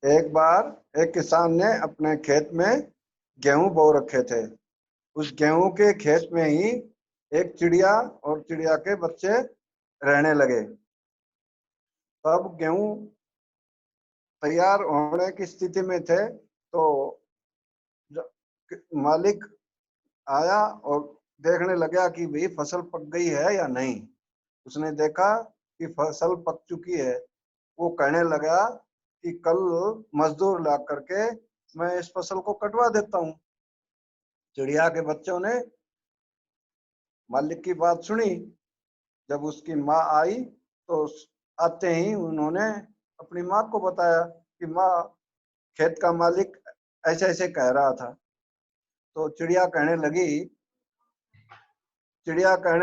एक बार एक किसान ने अपने खेत में गेहूं बो रखे थे। उस गेहूं के खेत में ही एक चिड़िया और चिड़िया के बच्चे रहने लगे। तब गेहूं तैयार होने की स्थिति में थे तो मालिक आया और देखने लगा कि भाई फसल पक गई है या नहीं। उसने देखा कि फसल पक चुकी है। वो कहने लगा कि कल मजदूर ला करके मैं इस फसल को कटवा देता हूँ। चिड़िया के बच्चों ने मालिक की बात सुनी। जब उसकी माँ आई तो आते ही उन्होंने अपनी माँ को बताया कि माँ, खेत का मालिक ऐसे ऐसे कह रहा था। तो चिड़िया कहने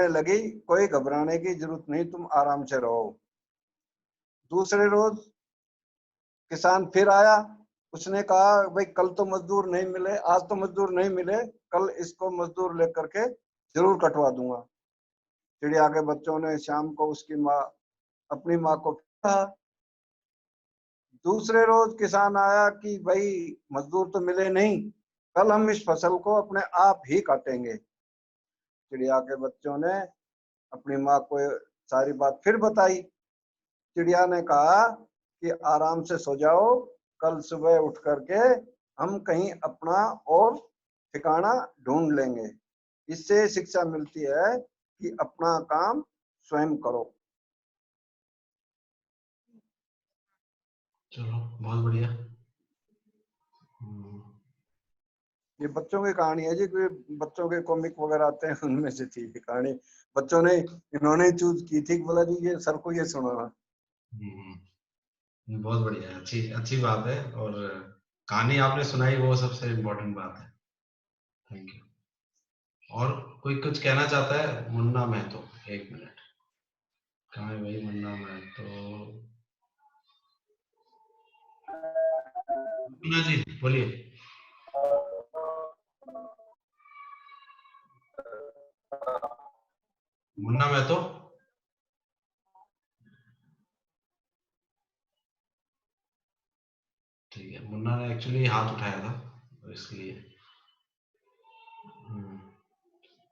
लगी कोई घबराने की जरूरत नहीं, तुम आराम से रहो। दूसरे रोज किसान फिर आया। उसने कहा भाई कल तो मजदूर नहीं मिले, आज तो मजदूर नहीं मिले, कल इसको मजदूर लेकर के जरूर कटवा दूंगा। चिड़िया के बच्चों ने शाम को अपनी माँ को कहा। दूसरे रोज किसान आया कि भाई मजदूर तो मिले नहीं, कल हम इस फसल को अपने आप ही काटेंगे। चिड़िया के बच्चों ने अपनी माँ को सारी बात फिर बताई। चिड़िया ने कहा कि आराम से सो जाओ, कल सुबह उठ करके हम कहीं अपना और ठिकाना ढूंढ लेंगे। इससे शिक्षा मिलती है कि अपना काम स्वयं करो। चलो बहुत बढ़िया। ये बच्चों की कहानी है जी, कोई बच्चों के कॉमिक वगैरह आते हैं उनमें से थी ये कहानी। बच्चों ने इन्होंने चूज की थी, बोला जी ये सर को ये सुनाना। बहुत बढ़िया है, अच्छी अच्छी बात है। और कहानी आपने सुनाई वो सबसे इम्पोर्टेंट बात है। Thank you. और कोई कुछ कहना चाहता है? मुन्ना महतो, एक मिनट, कहाँ है भाई मुन्ना महतो? मुन्ना जी बोलिए। मुन्ना महतो, ठीक है। मुन्ना ने एक्चुअली हाथ उठाया था तो इसलिए।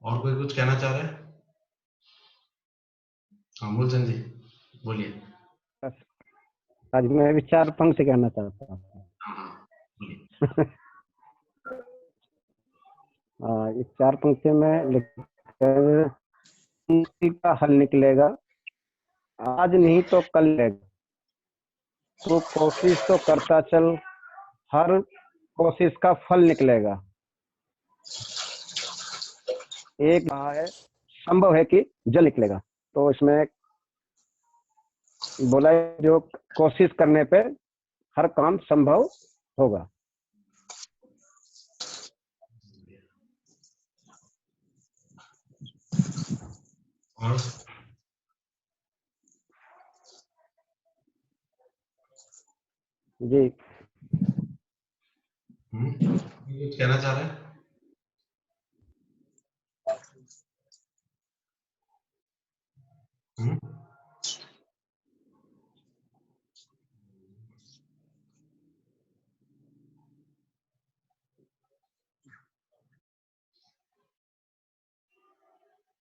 और कोई कुछ कहना चाह रहा है? हाँ मूलचंद जी बोलिए। आज मैं विचार पंक्ति कहना चाहता हूँ। हाँ बोलिए। इस 4 पंक्ति में लिखकर का हल निकलेगा, आज नहीं तो कल लेगा। तो कोशिश तो करता चल, हर कोशिश का फल निकलेगा। एक कहा है संभव है कि जल निकलेगा। तो इसमें बोला है जो कोशिश करने पे हर काम संभव होगा। और जी कुछ कहना चाह रहे हैं?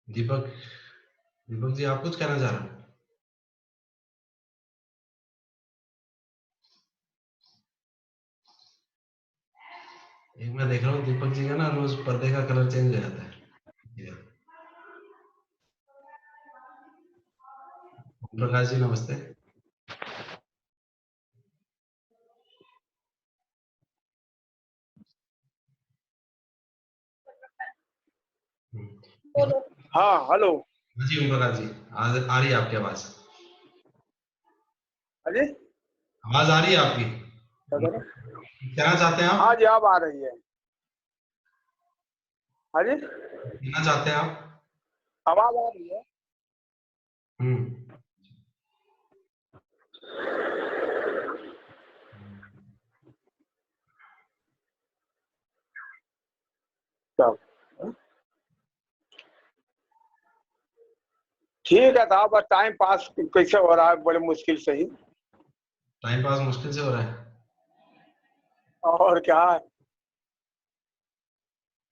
दीपक जी आप कुछ कहना चाह रहे हैं? एक मैं देख रहा हूँ दीपक जी का ना रोज पर्दे का कलर चेंज हो जाता है। प्रकाश जी नमस्ते। हाँ हेलो जी ओम प्रकाश जी, आ रही है आपकी आवाज। अजी आवाज आ रही है आपकी, कहना चाहते हैं आप? हाँ जी अब आ रही है। हाँ जी कहना चाहते हैं आप? आवाज आ रही है। ठीक है था, बस टाइम पास कैसे हो रहा है बड़े मुश्किल से ही। टाइम पास मुश्किल से हो रहा है। और क्या है?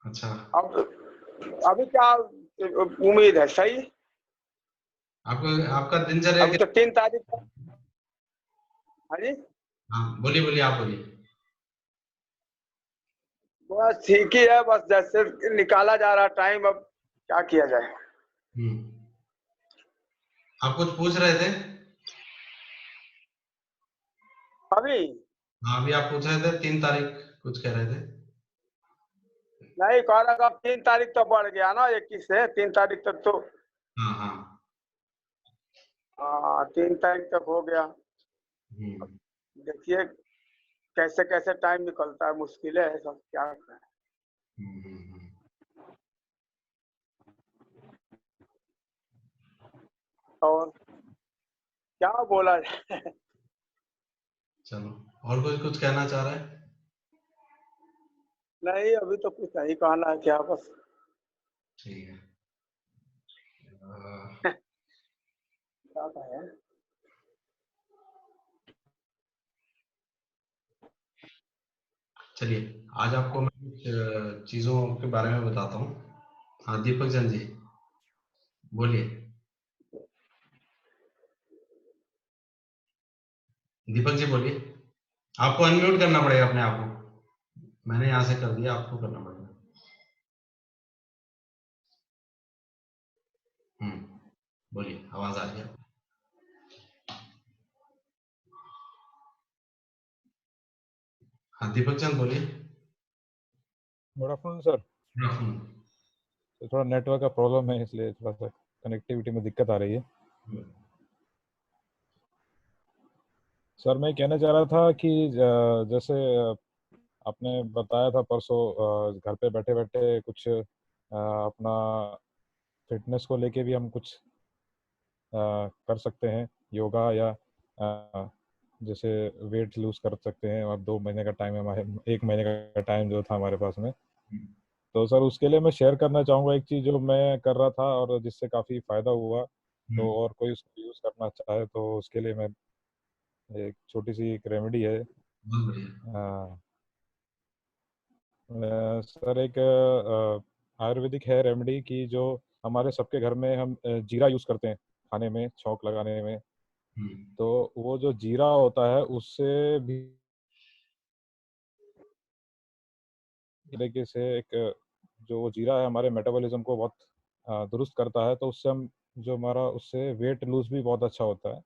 अच्छा, अब अभी क्या उम्मीद है? सही। आपको आपका दिनचर्या अभी तो 3 तारीख को। हाँ जी। हाँ, बोलिए बोलिए, आप बोलिए। बस ठीक ही है, बस जैसे निकाला जा रहा टाइम, अब क्या किया जाए। आप कुछ पूछ रहे थे? अभी हाँ, अभी आप पूछ रहे थे 3 तारीख, कुछ कह रहे थे। नहीं कह रहा, अब 3 तारीख तो बढ़ गया ना, 21 से 3 तारीख तक तो। हाँ हाँ। हाँ, 3 तारीख तक हो गया। हम्म, देखिए कैसे कैसे टाइम निकलता है, मुश्किल है सब, क्या करें। हम्म, हम्म, हम्म। और क्या बोला जाए। चलो, और कुछ कुछ कहना चाह रहा है? नहीं अभी तो कुछ नहीं कहना है, क्या बस। ठीक है। क्या कहें। चलिए, आज आपको मैं कुछ चीजों के बारे में बताता हूँ। हाँ, दीपक चंद जी, बोलिए। दीपक जी बोलिए। आपको अनम्यूट करना पड़ेगा अपने आप को। मैंने यहाँ से कर दिया, आपको करना पड़ेगा। बोलिए, आवाज आ रही है? हाँ, दीपक चंद बोलिए। Good afternoon sir. Good afternoon. तो थोड़ा नेटवर्क का प्रॉब्लम है, इसलिए थोड़ा सा कनेक्टिविटी में दिक्कत आ रही है। सर मैं कहना चाह रहा था कि जैसे आपने बताया था परसों, घर पे बैठे बैठे कुछ अपना फिटनेस को लेके भी हम कुछ कर सकते हैं, योगा या जैसे वेट लूज कर सकते हैं। और 2 महीने का टाइम है हमारे, 1 महीने का टाइम जो था हमारे पास में। तो सर उसके लिए मैं शेयर करना चाहूँगा एक चीज़ जो मैं कर रहा था और जिससे काफ़ी फ़ायदा हुआ। तो और कोई उसको यूज़ करना चाहे तो उसके लिए मैं एक छोटी सी एक रेमेडी है। बहुत बढ़िया। सर एक आयुर्वेदिक है रेमेडी की, जो हमारे सबके घर में हम जीरा यूज़ करते हैं खाने में, छौंक लगाने में। तो वो जो जीरा होता है उससे भी तरीके से एक जो वो जीरा है हमारे मेटाबॉलिज्म को बहुत दुरुस्त करता है। तो उससे हम जो हमारा उससे वेट लूज भी बहुत अच्छा होता है।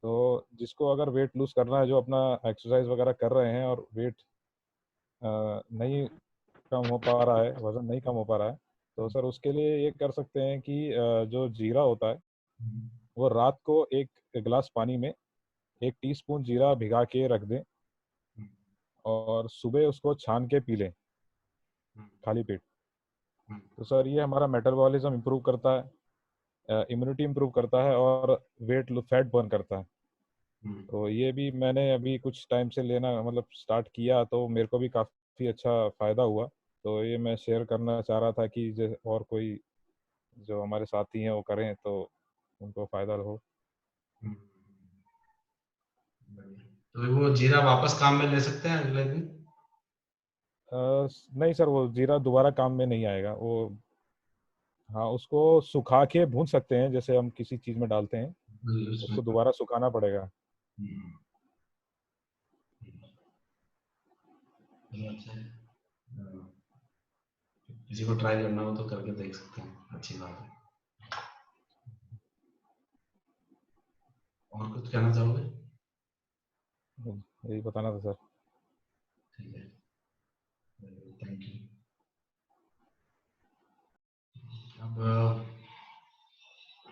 तो जिसको अगर वेट लूज करना है, जो अपना एक्सरसाइज वगैरह कर रहे हैं और वेट नहीं कम हो पा रहा है, वजन नहीं कम हो पा रहा है, तो सर उसके लिए ये कर सकते हैं कि जो जीरा होता है वो रात को एक गिलास पानी में 1 टीस्पून जीरा भिगा के रख दें और सुबह उसको छान के पी लें खाली पेट। तो सर ये हमारा मेटाबॉलिज्म इम्प्रूव करता है, इम्यूनिटी इम्प्रूव करता है और वेट फैट बर्न करता है। तो ये भी मैंने अभी कुछ टाइम से लेना मतलब स्टार्ट किया, तो मेरे को भी काफ़ी अच्छा फ़ायदा हुआ। तो ये मैं शेयर करना चाह रहा था कि जो और कोई जो हमारे साथी हैं वो करें तो उनको फ़ायदा हो। तो वो जीरा वापस काम में ले सकते हैं अगले दिन? नहीं सर, वो जीरा दोबारा काम में नहीं आएगा वो। हाँ, उसको सुखा के भून सकते हैं, जैसे हम किसी चीज़ में डालते हैं, उसमें। उसको दोबारा सुखाना पड़ेगा। अच्छा है। किसी को ट्राई करना हो तो करके देख सकते हैं, अच्छी बात है। और कुछ कहना चाहोगे? यही बताना था सर। ठीक है, थैंक यू। अब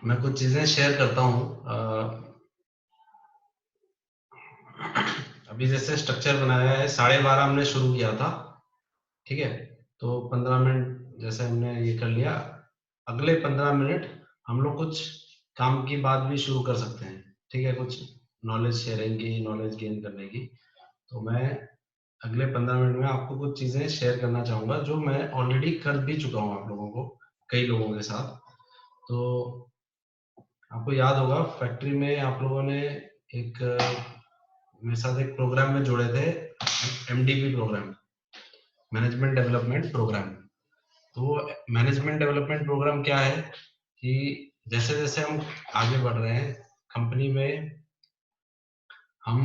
मैं कुछ चीजें शेयर करता हूँ। अभी जैसे स्ट्रक्चर बनाया है, 12:30 हमने शुरू किया था, ठीक है? तो 15 मिनट जैसे हमने ये कर लिया, अगले 15 मिनट हम लोग कुछ काम की बात भी शुरू कर सकते हैं, ठीक है? कुछ नॉलेज शेयरिंग की, नॉलेज गेन करने की। तो मैं अगले 15 मिनट में आपको कुछ चीजें शेयर करना चाहूंगा जो मैं ऑलरेडी कर भी चुका हूँ आप लोगों को, कई लोगों के साथ। तो आपको याद होगा फैक्ट्री में आप लोगों ने एक मेरे साथ एक प्रोग्राम में जुड़े थे, MDP programme, management development programme. तो मैनेजमेंट डेवलपमेंट प्रोग्राम क्या है कि जैसे जैसे हम आगे बढ़ रहे हैं कंपनी में, हम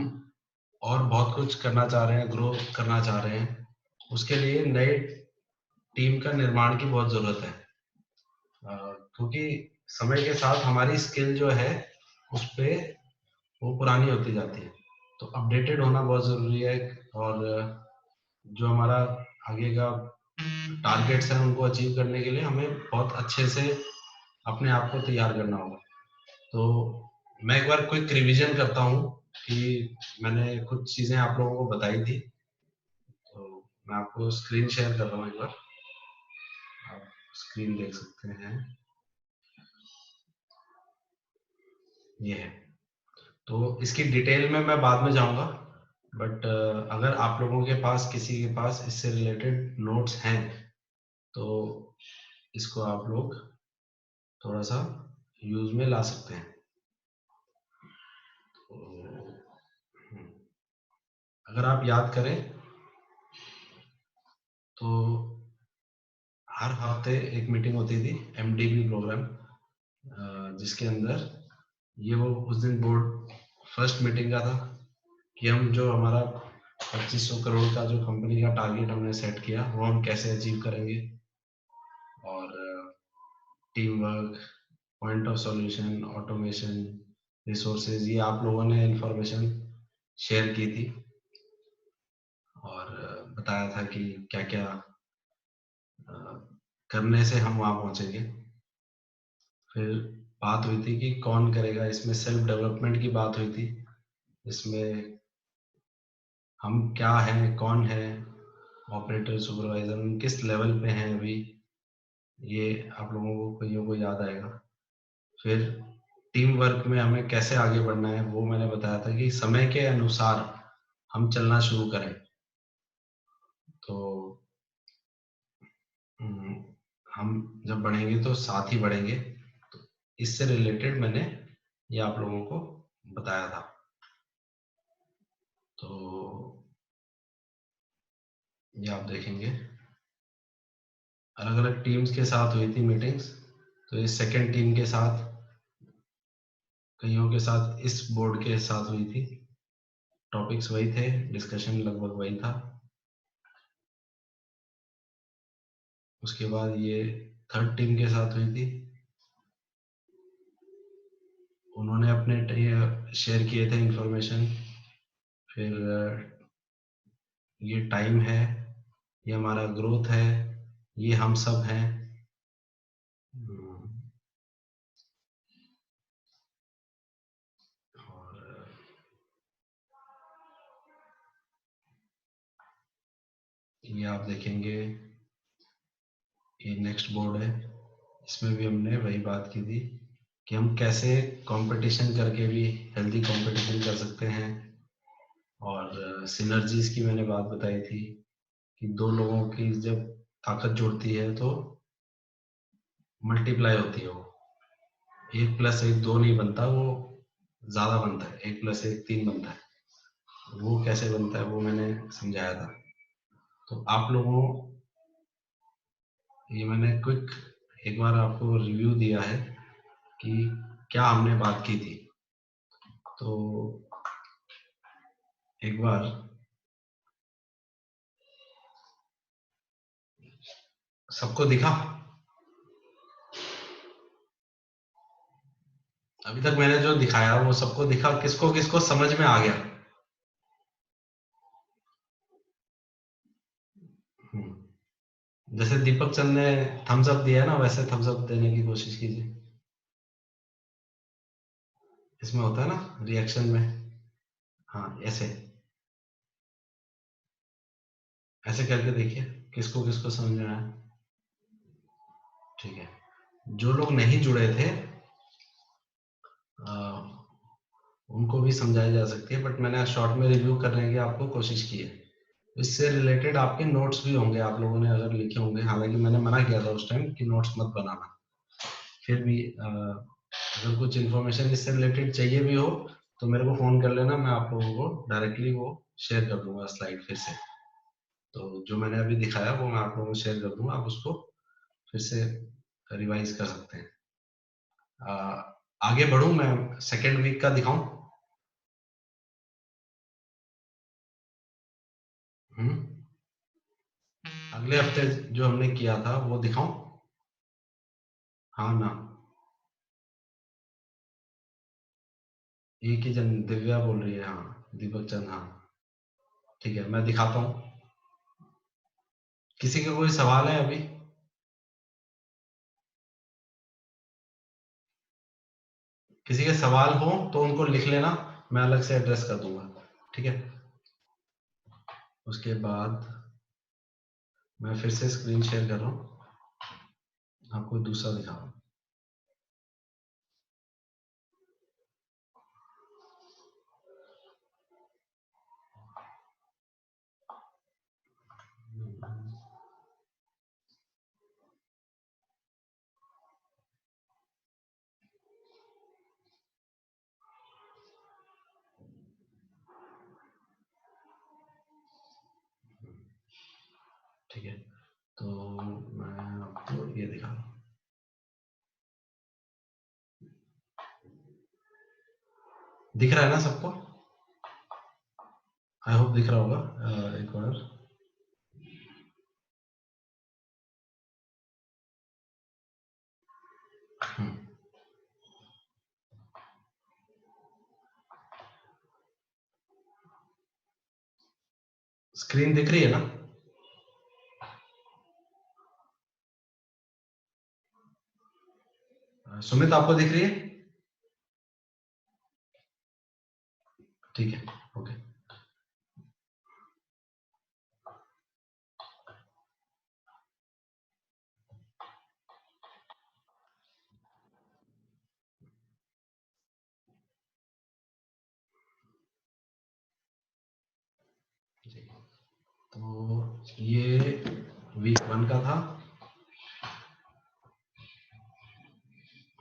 और बहुत कुछ करना चाह रहे हैं, ग्रो करना चाह रहे हैं, उसके लिए नए टीम का निर्माण की बहुत जरूरत है। क्योंकि समय के साथ हमारी स्किल जो है उस पे वो पुरानी होती जाती है, तो अपडेटेड होना बहुत जरूरी है। और जो हमारा आगे का टारगेट्स हैं उनको अचीव करने के लिए हमें बहुत अच्छे से अपने आप को तैयार करना होगा। तो मैं एक बार क्विक रिवीजन करता हूँ कि मैंने कुछ चीजें आप लोगों को बताई थी। तो मैं आपको स्क्रीन शेयर कर रहा हूँ, एक बार आप स्क्रीन देख सकते हैं, ये है। तो इसकी डिटेल में मैं बाद में जाऊंगा, बट अगर आप लोगों के पास किसी के पास इससे रिलेटेड नोट्स हैं तो इसको आप लोग थोड़ा सा यूज में ला सकते हैं। अगर आप याद करें तो हर हफ्ते एक मीटिंग होती थी MDP प्रोग्राम, जिसके अंदर ये वो उस दिन बोर्ड फर्स्ट मीटिंग का था कि हम जो हमारा 2500 करोड़ का जो कंपनी का टारगेट हमने सेट किया वो हम कैसे अचीव करेंगे, और team work, point of solution, automation, resources, ये आप लोगों ने इंफॉर्मेशन शेयर की थी और बताया था कि क्या क्या करने से हम वहां पहुंचेंगे। फिर बात हुई थी कि कौन करेगा, इसमें सेल्फ डेवलपमेंट की बात हुई थी, इसमें हम क्या हैं, कौन है, ऑपरेटर, सुपरवाइजर, किस लेवल पे हैं अभी, ये आप लोगों को कईयों को याद आएगा। फिर टीम वर्क में हमें कैसे आगे बढ़ना है वो मैंने बताया था कि समय के अनुसार हम चलना शुरू करें। तो हम जब बढ़ेंगे तो साथ ही बढ़ेंगे। तो इससे रिलेटेड मैंने ये आप लोगों को बताया था। तो ये आप देखेंगे अलग अलग टीम्स के साथ हुई थी मीटिंग्स। तो ये सेकंड टीम के साथ, कईयों के साथ इस बोर्ड के साथ हुई थी, टॉपिक्स वही थे, डिस्कशन लगभग वही था। उसके बाद ये थर्ड टीम के साथ हुई थी, उन्होंने अपने शेयर किए थे इंफॉर्मेशन। फिर ये टाइम है, ये हमारा ग्रोथ है, ये हम सब हैं। और ये आप देखेंगे, ये नेक्स्ट बोर्ड है, इसमें भी हमने वही बात की थी कि हम कैसे कंपटीशन करके भी हेल्दी कंपटीशन कर सकते हैं। और सिनर्जीज की मैंने बात बताई थी कि दो लोगों की जब ताकत जुड़ती है तो मल्टीप्लाई होती है, वो 1+1 2 नहीं बनता, वो ज्यादा बनता है, 1+1 3 बनता है। वो कैसे बनता है वो मैंने समझाया था। तो आप लोगों, ये मैंने क्विक एक बार आपको रिव्यू दिया है कि क्या हमने बात की थी। तो एक बार सबको दिखा, अभी तक मैंने जो दिखाया वो सबको दिखा, किसको किसको समझ में आ गया? जैसे दीपक चंद ने थम्स अप दिया ना, वैसे थम्स अप देने की कोशिश कीजिए। इसमें होता है ना रिएक्शन में, हाँ ऐसे ऐसे करके देखिए किसको किसको समझ में आया। ठीक है, जो लोग नहीं जुड़े थे उनको भी समझाई जा सकती है, बट मैंने शॉर्ट में रिव्यू करने की आपको कोशिश की है। इससे रिलेटेड आपके नोट्स भी होंगे, आप लोगों ने अगर लिखे होंगे, हालांकि मैंने मना किया था उस टाइम कि नोट्स मत बनाना। फिर भी अगर कुछ इन्फॉर्मेशन इससे रिलेटेड चाहिए भी हो तो मेरे को फोन कर लेना, मैं आप लोगों को डायरेक्टली वो शेयर कर दूंगा स्लाइड फिर से। तो जो मैंने अभी दिखाया वो मैं आप लोगों को शेयर कर दूंगा, आप उसको फिर से रिवाइज कर सकते हैं। आगे बढ़ूं, मैं सेकेंड वीक का दिखाऊं? अगले हफ्ते जो हमने किया था वो दिखाऊं? हाँ ना, एक ही जन, दिव्या बोल रही है, हाँ दीपक चंद, हाँ ठीक है मैं दिखाता हूँ। किसी का कोई सवाल है अभी? किसी के सवाल हो तो उनको लिख लेना, मैं अलग से एड्रेस कर दूंगा, ठीक है। उसके बाद मैं फिर से स्क्रीन शेयर कर रहा हूँ, आपको दूसरा दिखा रहा हूँ। ठीक है, तो मैं आपको ये दिखा रहा हूँ। दिख रहा है ना सबको? आई होप दिख रहा होगा। एक बार स्क्रीन दिख रही है ना? सुमित आपको दिख रही है? ठीक है, ओके। तो ये वीक 1 का था,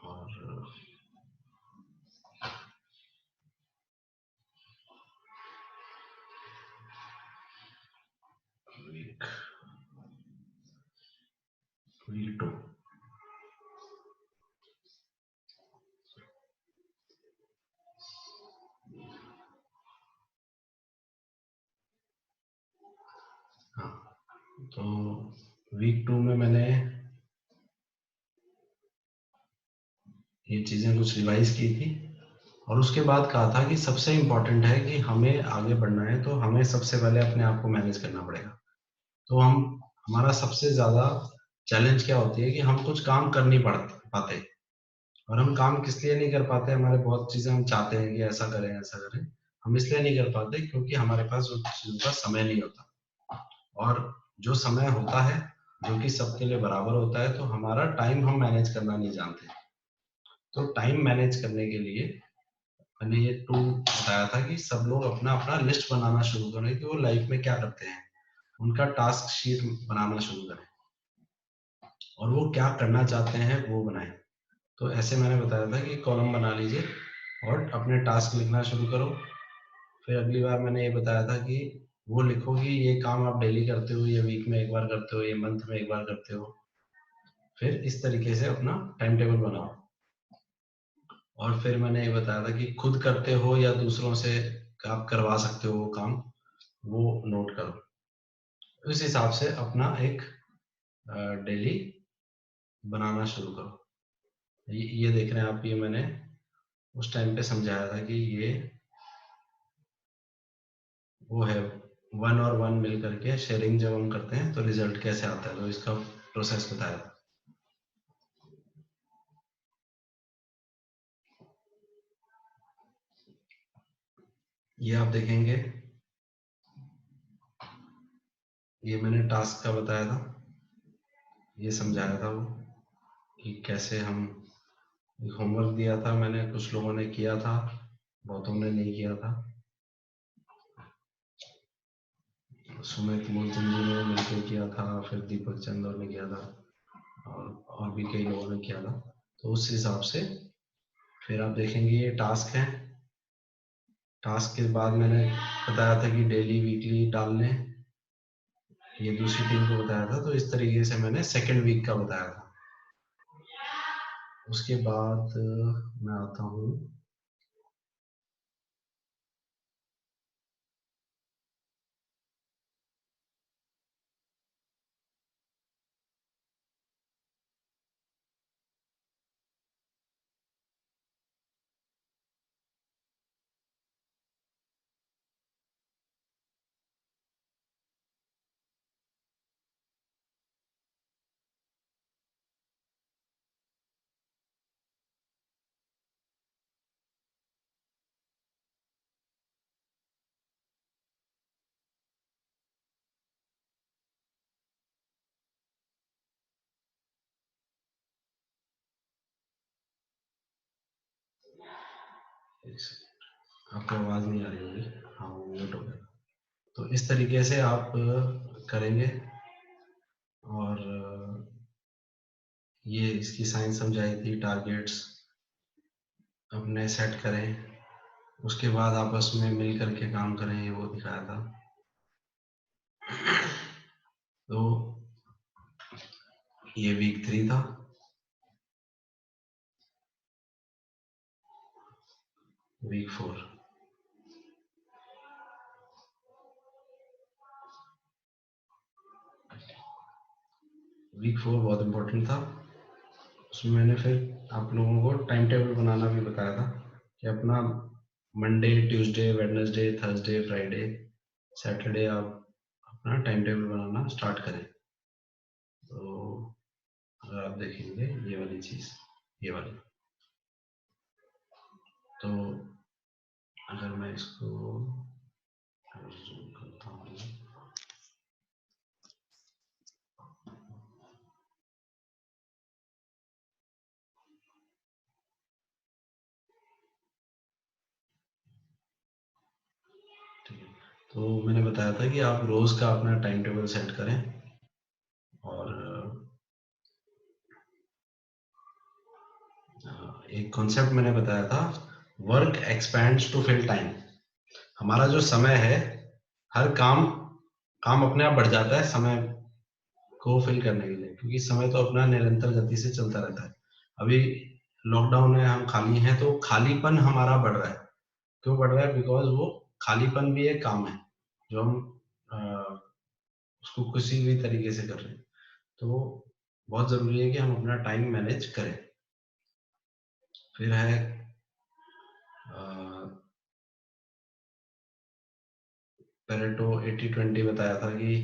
और वीक 2। हाँ, तो वीक 2 में मैंने ये चीजें कुछ रिवाइज की थी, और उसके बाद कहा था कि सबसे इम्पोर्टेंट है कि हमें आगे बढ़ना है तो हमें सबसे पहले अपने आप को मैनेज करना पड़ेगा। तो हमारा सबसे ज्यादा चैलेंज क्या होती है कि हम कुछ काम कर नहीं पाते, और हम काम किस लिए नहीं कर पाते, हमारे बहुत चीजें हम चाहते हैं कि ऐसा करें ऐसा करें, हम इसलिए नहीं कर पाते क्योंकि हमारे पास उस चीजों का समय नहीं होता। और जो समय होता है जो कि सबके लिए बराबर होता है, तो हमारा टाइम हम मैनेज करना नहीं जानते। तो टाइम मैनेज करने के लिए मैंने ये टूल बताया था कि सब लोग अपना अपना लिस्ट बनाना शुरू करें कि वो लाइफ में क्या करते हैं, उनका टास्क शीट बनाना शुरू करें, और वो क्या करना चाहते हैं वो बनाएं। तो ऐसे मैंने बताया था कि कॉलम बना लीजिए और अपने टास्क लिखना शुरू करो। फिर अगली बार मैंने ये बताया था कि वो लिखो कि ये काम आप डेली करते हो, ये वीक में एक बार करते हो, ये मंथ में एक बार करते हो। फिर इस तरीके से अपना टाइम टेबल बनाओ। और फिर मैंने ये बताया था कि खुद करते हो या दूसरों से आप करवा सकते हो वो काम, वो नोट करो। उस हिसाब से अपना एक डेली बनाना शुरू करो। ये देख रहे हैं आप, ये मैंने उस टाइम पे समझाया था कि ये वो है 1 और 1 मिल करके शेयरिंग जब हम करते हैं तो रिजल्ट कैसे आता है, तो इसका प्रोसेस बताया था। ये आप देखेंगे, ये मैंने टास्क का बताया था, ये समझाया था वो कि कैसे हम, होमवर्क दिया था मैंने, कुछ लोगों ने किया था, बहुतों ने नहीं किया था। सुमित मूलचंद जी ने मिलकर किया था, फिर दीपक चंद ने किया था, और भी कई लोगों ने किया था। तो उस हिसाब से फिर आप देखेंगे ये टास्क है, टास्क के बाद मैंने बताया था कि डेली वीकली डालने, ये दूसरी टीम को बताया था। तो इस तरीके से मैंने सेकेंड वीक का बताया था। उसके बाद मैं आता हूँ आपको आवाज नहीं आ रही होगी, हाँ वो म्यूट हो गया। तो इस तरीके से आप करेंगे और ये इसकी साइंस समझाई थी। टारगेट्स अपने सेट करें, उसके बाद आपस में मिल करके काम करें, ये वो दिखाया था। तो ये वीक 3 था। वीक 4 बहुत इम्पोर्टेंट था। उसमें मैंने फिर आप लोगों को टाइम टेबल बनाना भी बताया था कि अपना Monday, Tuesday, Wednesday, Thursday, Friday, Saturday आप अपना टाइम टेबल बनाना स्टार्ट करें। तो अगर आप देखेंगे ये वाली चीज़, ये वाली, तो अगर मैं इसको जूम करता हूँ, ठीक है। तो मैंने बताया था कि आप रोज का अपना टाइम टेबल सेट करें और एक कॉन्सेप्ट मैंने बताया था, work expands to fill time. हमारा जो समय है, हर काम अपने आप बढ़ जाता है समय को फिल करने के लिए, क्योंकि समय तो अपना निरंतर गति से चलता रहता है। अभी लॉकडाउन में हम खाली हैं तो खालीपन हमारा बढ़ रहा है। क्यों बढ़ रहा है? बिकॉज वो खालीपन भी एक काम है जो हम उसको किसी भी तरीके से कर रहे हैं। तो बहुत जरूरी है कि हम अपना टाइम मैनेज करें। फिर है पेरेटो 80-20 बताया था कि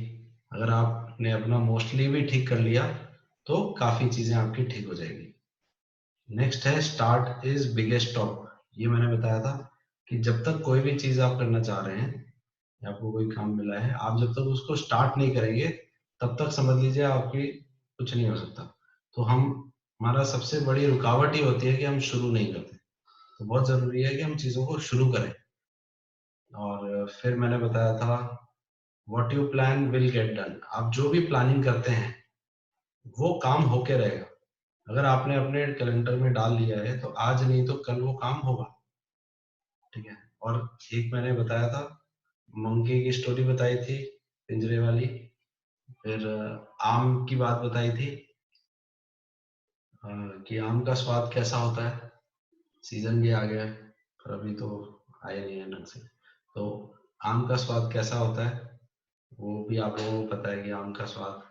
अगर आपने अपना मोस्टली भी ठीक कर लिया तो काफी चीजें आपकी ठीक हो जाएगी। नेक्स्ट है स्टार्ट इज बिगेस्ट स्टॉप। ये मैंने बताया था कि जब तक कोई भी चीज आप करना चाह रहे हैं या आपको कोई काम मिला है, आप जब तक उसको स्टार्ट नहीं करेंगे तब तक समझ लीजिए आपकी कुछ नहीं हो सकता। तो हमारा सबसे बड़ी रुकावट ही होती है कि हम शुरू नहीं करते। तो बहुत जरूरी है कि हम चीजों को शुरू करें। और फिर मैंने बताया था what you plan will get done. आप जो भी प्लानिंग करते हैं वो काम होके रहेगा। अगर आपने अपने कैलेंडर में डाल लिया है तो आज नहीं तो कल वो काम होगा, ठीक है। और एक मैंने बताया था, मंकी की स्टोरी बताई थी पिंजरे वाली। फिर आम की बात बताई थी कि आम का स्वाद कैसा होता है। सीजन भी आ गया है पर अभी तो आया नहीं है ढंग से। तो आम का स्वाद कैसा होता है वो भी आप लोगों को पता है कि आम का स्वाद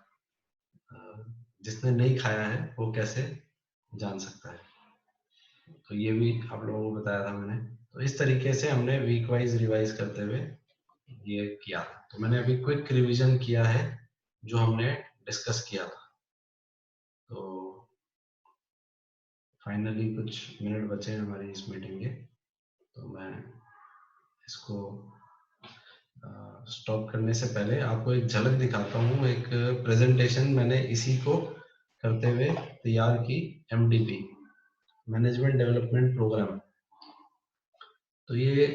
जिसने नहीं खाया है वो कैसे जान सकता है। तो ये भी आप लोगों को बताया था मैंने। तो इस तरीके से हमने वीक वाइज रिवाइज करते हुए ये किया था। तो मैंने अभी क्विक रिवीजन किया है जो हमने डिस्कस किया था। तो फाइनली कुछ मिनट बचे हैं हमारी इस मीटिंग के, तो मैं इसको स्टॉप करने से पहले आपको एक झलक दिखाता हूँ। एक प्रेजेंटेशन मैंने इसी को करते हुए तैयार की, MDP मैनेजमेंट डेवलपमेंट प्रोग्राम। तो ये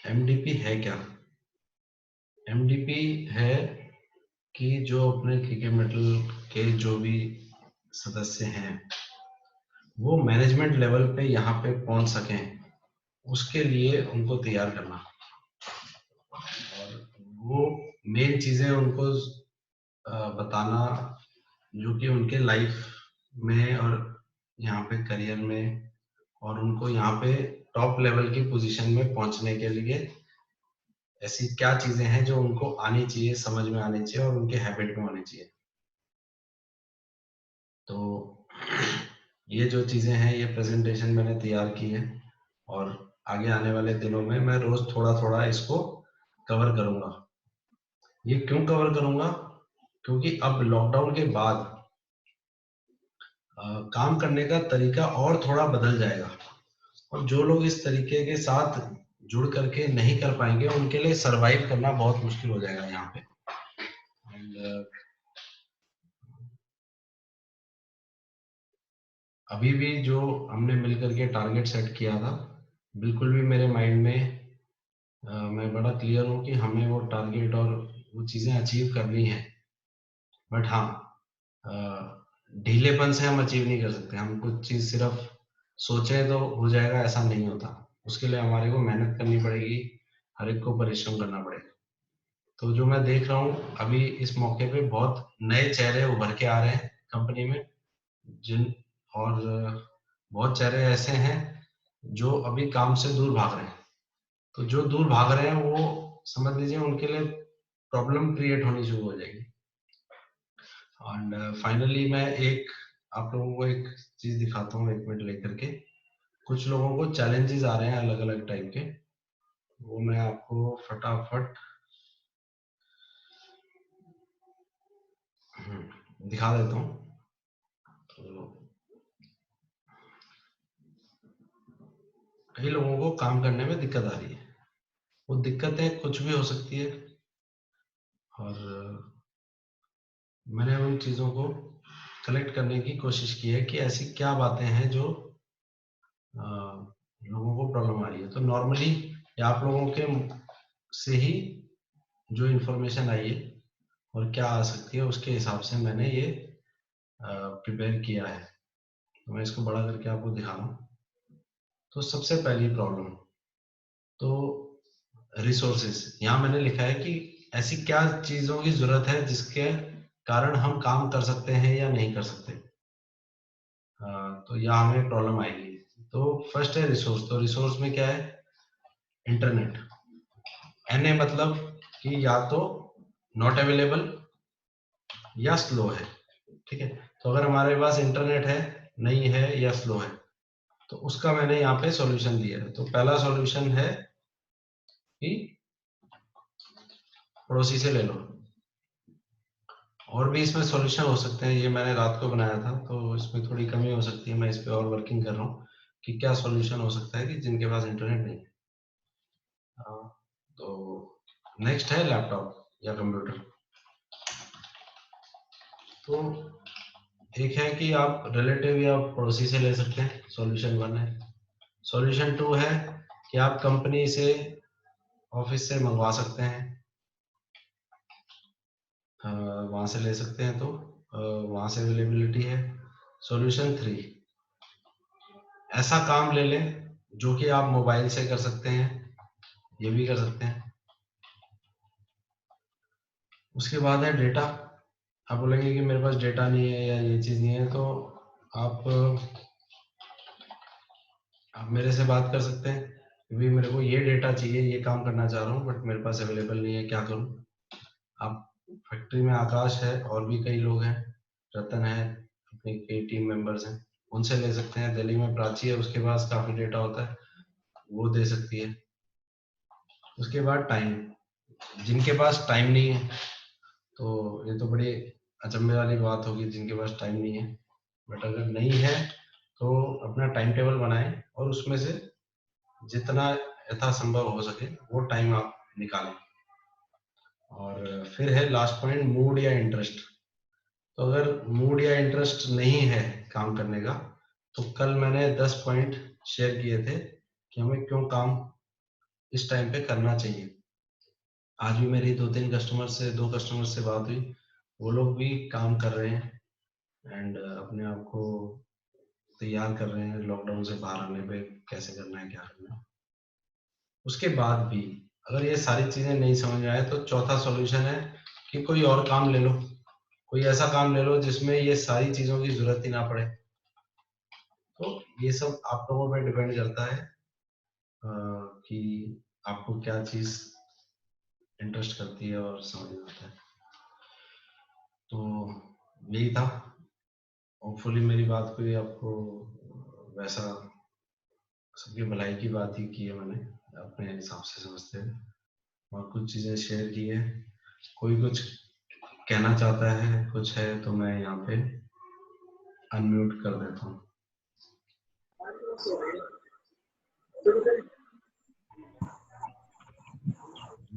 MDP है क्या? MDP है कि जो अपने KK मेटल के जो भी सदस्य हैं वो मैनेजमेंट लेवल पे यहाँ पे पहुंच सकें, उसके लिए उनको तैयार करना। वो मेन चीजें उनको बताना जो कि उनके लाइफ में और यहाँ पे करियर में और उनको यहाँ पे टॉप लेवल की पोजीशन में पहुंचने के लिए ऐसी क्या चीजें हैं जो उनको आनी चाहिए, समझ में आनी चाहिए और उनके हैबिट में होनी चाहिए। तो ये जो चीजें हैं ये प्रेजेंटेशन मैंने तैयार की है और आगे आने वाले दिनों में मैं रोज थोड़ा थोड़ा इसको कवर करूंगा। ये क्यों कवर करूंगा? क्योंकि अब लॉकडाउन के बाद काम करने का तरीका और थोड़ा बदल जाएगा और जो लोग इस तरीके के साथ जुड़ करके नहीं कर पाएंगे उनके लिए सरवाइव करना बहुत मुश्किल हो जाएगा यहाँ पे। अभी भी जो हमने मिलकर के टारगेट सेट किया था, बिल्कुल भी मेरे माइंड में मैं बड़ा क्लियर हूँ कि हमें वो टारगेट और वो चीजें अचीव करनी है। बट हाँ, ढीलेपन से हम अचीव नहीं कर सकते। हम कुछ चीज सिर्फ सोचे तो हो जाएगा, ऐसा नहीं होता। उसके लिए हमारे को मेहनत करनी पड़ेगी, हर एक को परिश्रम करना पड़ेगा। तो जो मैं देख रहा हूँ अभी इस मौके पे बहुत नए चेहरे उभर के आ रहे हैं कंपनी में, और बहुत चेहरे ऐसे हैं जो अभी काम से दूर भाग रहे हैं। तो जो दूर भाग रहे हैं वो समझ लीजिए उनके लिए प्रॉब्लम क्रिएट होनी शुरू हो जाएगी। एंड फाइनली मैं आप लोगों को एक चीज दिखाता हूँ, 1 मिनट लेकर के। कुछ लोगों को चैलेंजेस आ रहे हैं अलग अलग टाइप के, वो मैं आपको फटाफट दिखा देता हूँ। तो कई लोगों को काम करने में दिक्कत आ रही है। वो दिक्कतें कुछ भी हो सकती है और मैंने उन चीजों को कलेक्ट करने की कोशिश की है कि ऐसी क्या बातें हैं जो लोगों को प्रॉब्लम आ रही है। तो नॉर्मली आप लोगों के से ही जो इन्फॉर्मेशन आई है और क्या आ सकती है उसके हिसाब से मैंने ये प्रिपेयर किया है। तो मैं इसको बड़ा करके आपको दिखा रहा हूँ। तो सबसे पहली प्रॉब्लम तो रिसोर्सेज। यहाँ मैंने लिखा है कि ऐसी क्या चीजों की जरूरत है जिसके कारण हम काम कर सकते हैं या नहीं कर सकते। तो यहाँ हमें प्रॉब्लम आएगी। तो फर्स्ट है रिसोर्स। तो रिसोर्स में क्या है? इंटरनेट। एनए मतलब कि या तो नॉट अवेलेबल या स्लो है। ठीक है, तो अगर हमारे पास इंटरनेट है, नहीं है या स्लो है, तो उसका मैंने यहाँ पे सॉल्यूशन दिया है। तो पहला सॉल्यूशन है कि पड़ोसी से ले लो। और भी इसमें सॉल्यूशन हो सकते हैं, ये मैंने रात को बनाया था तो इसमें थोड़ी कमी हो सकती है। मैं इस पे और वर्किंग कर रहा हूँ कि क्या सॉल्यूशन हो सकता है कि जिनके पास इंटरनेट नहीं है। तो नेक्स्ट है लैपटॉप या कंप्यूटर। तो एक है कि आप रिलेटिव या पड़ोसी से ले सकते हैं, सॉल्यूशन 1 है। सॉल्यूशन 2 है कि आप कंपनी से, ऑफिस से मंगवा सकते हैं, वहां से ले सकते हैं, तो वहां से अवेलेबिलिटी है। सॉल्यूशन 3, ऐसा काम ले लें जो कि आप मोबाइल से कर सकते हैं, ये भी कर सकते हैं। उसके बाद है डेटा। आप बोलेंगे कि मेरे पास डेटा नहीं है या ये चीज नहीं है, तो आप मेरे से बात कर सकते हैं कि मेरे को ये डेटा चाहिए, ये काम करना चाह रहा हूँ बट मेरे पास अवेलेबल नहीं है, क्या करूँ। आप फैक्ट्री में आकाश है और भी कई लोग हैं, रतन है, अपने कई टीम मेंबर्स हैं, उनसे ले सकते हैं। दिल्ली में प्राची है, उसके पास काफी डेटा होता है, वो दे सकती है। उसके बाद टाइम। जिनके पास टाइम नहीं है, तो ये तो बड़ी अचंभे वाली बात होगी, जिनके पास टाइम नहीं है। बट अगर नहीं है तो अपना टाइम टेबल बनाएं और उसमें से जितना यथासंभव हो सके वो टाइम आप निकालें। और फिर है लास्ट पॉइंट, मूड या इंटरेस्ट। तो अगर मूड या इंटरेस्ट नहीं है काम करने का, तो कल मैंने 10 पॉइंट शेयर किए थे कि हमें क्यों काम इस टाइम पे करना चाहिए। आज भी मेरी 2 कस्टमर से बात हुई, वो लोग भी काम कर रहे हैं एंड अपने आप को तैयार कर रहे हैं लॉकडाउन से बाहर आने पे, कैसे करना है, क्या करना है। उसके बाद भी अगर ये सारी चीजें नहीं समझ में आए तो चौथा सॉल्यूशन है कि कोई और काम ले लो, कोई ऐसा काम ले लो जिसमें ये सारी चीजों की जरूरत ही ना पड़े। तो ये सब आप लोगों पे डिपेंड करता है कि आपको क्या चीज इंटरेस्ट करती है और समझ में आता है। तो यही था, होपफुली मेरी बात कोई आपको वैसा, सबकी भलाई की बात ही की है मैंने अपने हिसाब से समझते हैं, और कुछ चीजें शेयर की है। कोई कुछ कहना चाहता है, कुछ है तो मैं यहाँ पे अनम्यूट कर देता हूँ।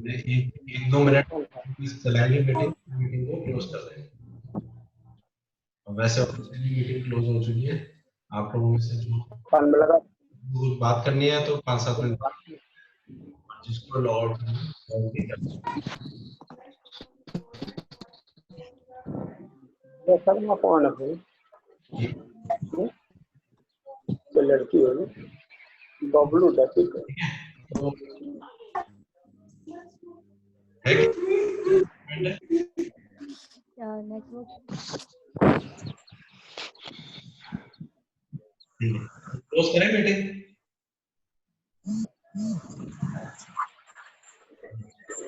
एक 2 मिनट चलाएंगे मीटिंग को क्लोज कर देंगे। वैसे मीटिंग क्लोज हो चुकी है। आप लोगों में से जो बात करनी है तो 5-7 मिनट जिसको लॉग आउट करना कौन है तो लड़की हो बबलू डटी है क्लोज करें मीटिंग।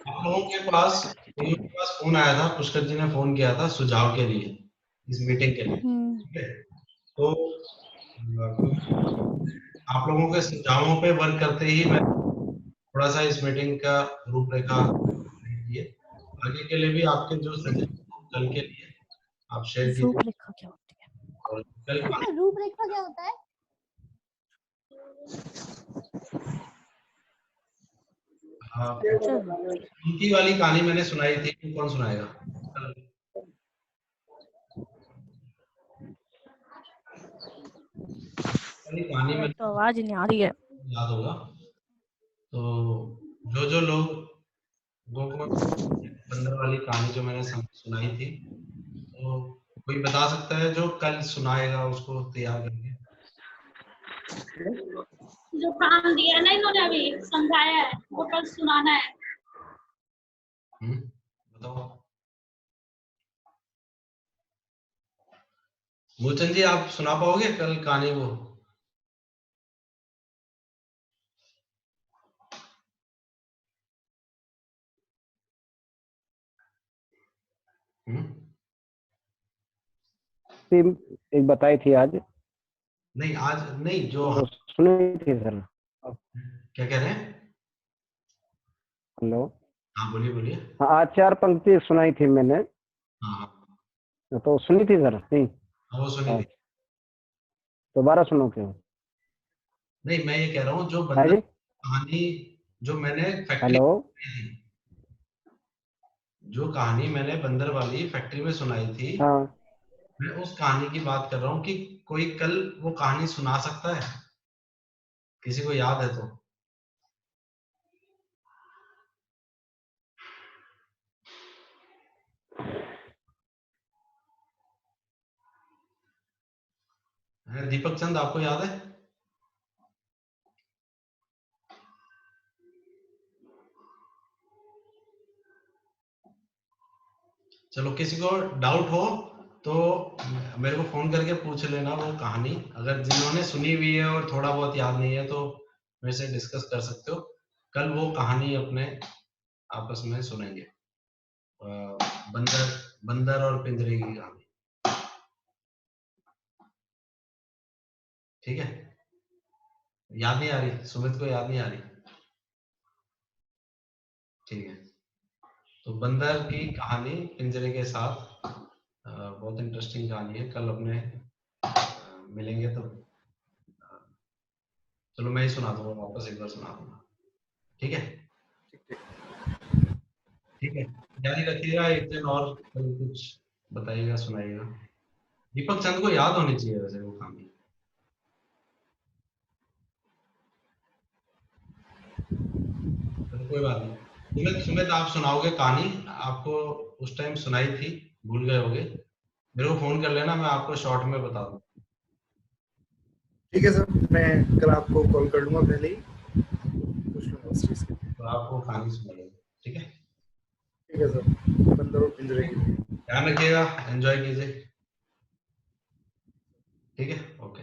आप लोगों के पास फोन आया था, पुष्कर जी ने फोन किया था सुझाव के लिए, इस मीटिंग के लिए, ठीक है? तो आप लोगों के सुझावों पे वर्क करते ही मैं थोड़ा सा इस मीटिंग का रूपरेखा दिए, आगे के लिए भी आपके जो सजेशन कल के लिए आप शेयर कीजिए। रूपरेखा क्या होती है? और कल रूपरेखा क्या होता है? उनकी वाली कहानी मैंने सुनाई थी, कौन सुनाएगा? कहानी में तो आवाज नहीं आ रही है, याद होगा। तो जो लोग बंदर वाली कहानी जो मैंने सुनाई थी, तो कोई बता सकता है जो कल सुनाएगा उसको तैयार करके? जो काम दिया ना इन्होंने अभी समझाया है वो कल सुनाना है। बताओ मूलचंद जी, आप सुना पाओगे कल कहानी वो? एक बताई थी आज। नहीं आज नहीं, जो तो सुनी थी सर। क्या कह रहे हैं? हेलो, हाँ बोलिए बोलिए। हाँ, आज 4 पंक्ति सुनाई थी मैंने। हाँ तो सुनी थी सर? नहीं, वो सुनी थी। दोबारा सुनो क्यों? नहीं मैं ये कह रहा हूँ जो बंदर कहानी जो मैंने फैक्ट्री जो कहानी मैंने बंदर वाली फैक्ट्री में सुनाई थी, हाँ, मैं उस कहानी की बात कर रहा हूँ कि कोई कल वो कहानी सुना सकता है, किसी को याद है तो? दीपक चंद आपको याद है? चलो किसी को डाउट हो तो मेरे को फोन करके पूछ लेना वो कहानी, अगर जिन्होंने सुनी हुई है और थोड़ा बहुत याद नहीं है तो मेरे से डिस्कस कर सकते हो। कल वो कहानी अपने आपस में सुनेंगे, बंदर और पिंजरे की कहानी, ठीक है? याद नहीं आ रही? सुमित को याद नहीं आ रही? ठीक है, तो बंदर की कहानी पिंजरे के साथ बहुत इंटरेस्टिंग कहानी है। कल अपने मिलेंगे तो चलो मैं ही सुना दूंगा, वापस एक बार सुना दूंगा, ठीक है? ठीक है, जारी रखिएगा। एक दिन और कल कुछ बताइएगा, सुनाइएगा। दीपक चंद को याद होनी चाहिए वैसे वो कहानी। कोई बात नहीं, सुमित आप सुनाओगे कहानी? आपको उस टाइम सुनाई थी, भूल गए होगे, मेरे को फोन कर लेना, मैं आपको शॉर्ट में बता दूं। ठीक है सर, मैं कल आपको कॉल कर लूंगा पहले ही, पूछ लूंगा उस चीज के। तो आपको कहानी सुनाइए, ठीक है? ठीक है सर, मतलब एंजॉय कीजिए। ध्यान रखिएगा, एंजॉय कीजिए, ठीक है? ओके।